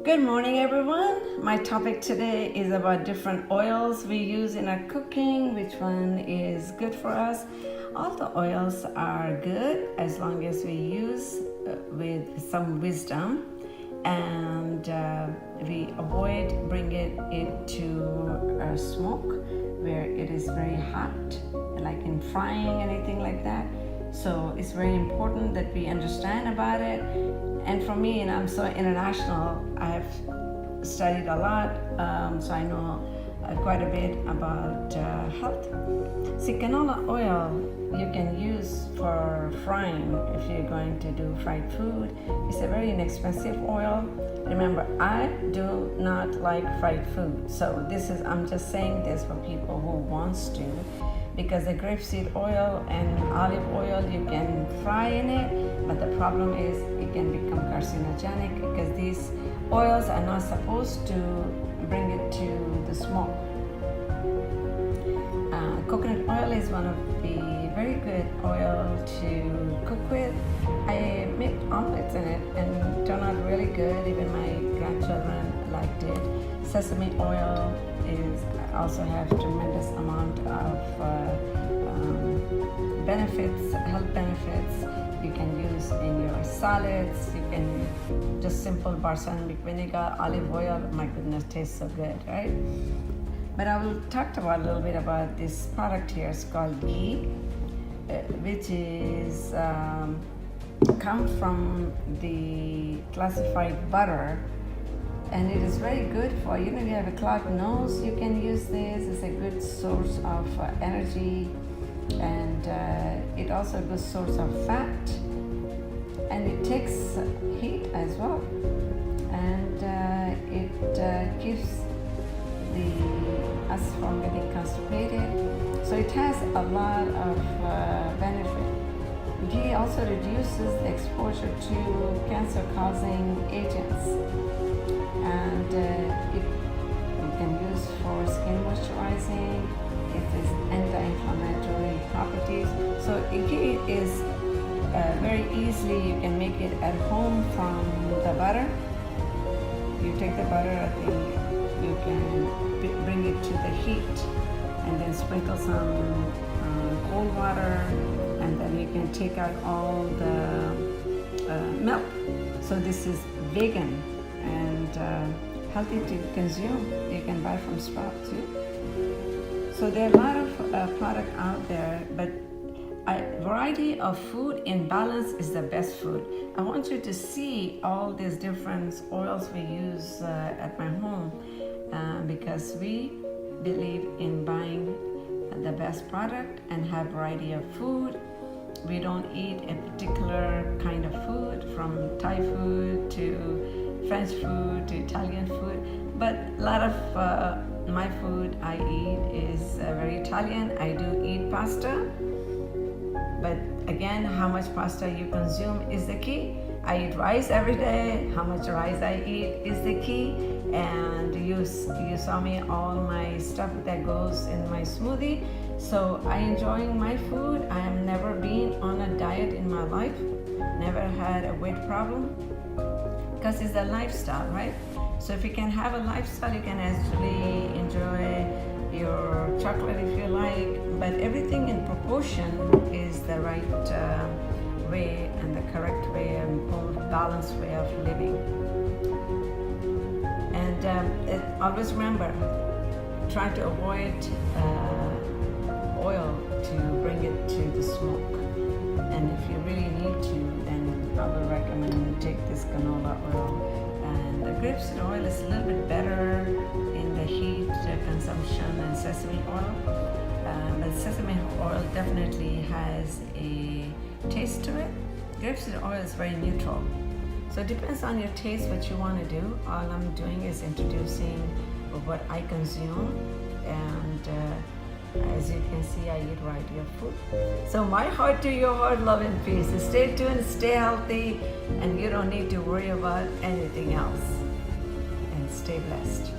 Good morning, everyone. My topic today is about different oils we use in our cooking, which one is good for us. All the oils are good as long as we use with some wisdom, and we avoid bringing it to a smoke where it is very hot, like in frying, anything like that. So it's very important that we understand about it. And for me, and I'm so international, I have studied a lot, so I know quite a bit about health. See, canola oil you can use for frying if you're going to do fried food. It's a very inexpensive oil. Remember, I do not like fried food, so I'm just saying this for people who wants to, because the grapeseed oil and olive oil you can fry in it, but the problem is it can become carcinogenic because these oils are not supposed to bring it to the smoke. Coconut oil is one of the very good oil to cook with. I make omelets in it and turned out really good. Even my grandchildren liked it. Sesame oil also have tremendous amount of benefits, health benefits. You can use in your salads. You can just simple balsamic vinegar, olive oil. My goodness, tastes so good, right? But I will talk about a little bit about this product here. It's called ghee, which is come from the classified butter. And it is very good for, if you have a clogged nose, you can use this. It's a good source of energy, and it also a good source of fat, and it takes heat as well, and it keeps us from getting constipated. So it has a lot of benefit. Ghee also reduces the exposure to cancer-causing agents, and you can use for skin moisturizing. It is anti-inflammatory properties. So ghee is very easily, you can make it at home from the butter. You take the butter, you can bring it to the heat and then sprinkle some cold water, and then you can take out all the milk. So this is vegan and healthy to consume. You can buy from Sprout too. So there are a lot of product out there, but a variety of food in balance is the best food. I want you to see all these different oils we use at my home, because we believe in buying the best product and have variety of food. We don't eat a particular kind of food, from Thai food to French food to Italian food, but a lot of my food I eat is very Italian. I do eat pasta, but again, how much pasta you consume is the key. I eat rice every day. How much rice I eat is the key. And you saw me all my stuff that goes in my smoothie. So I enjoying my food. I have never been on a diet in my life. Never had a weight problem, because it's a lifestyle, right? So if you can have a lifestyle, you can actually enjoy your chocolate if you like, but everything in proportion is the right way and the correct way, and more balanced way of living. And always remember, try to avoid oil to bring it to the smoke. And if you really need to, then I would recommend you take this canola oil. And the grapeseed oil is a little bit better in the heat consumption than sesame oil. But sesame oil definitely has a taste to it. Grapeseed oil is very neutral. So it depends on your taste what you want to do. All I'm doing is introducing what I consume, and as you can see, I eat a variety of food. So my heart to your heart, love and peace. Stay tuned, stay healthy, and you don't need to worry about anything else. And stay blessed.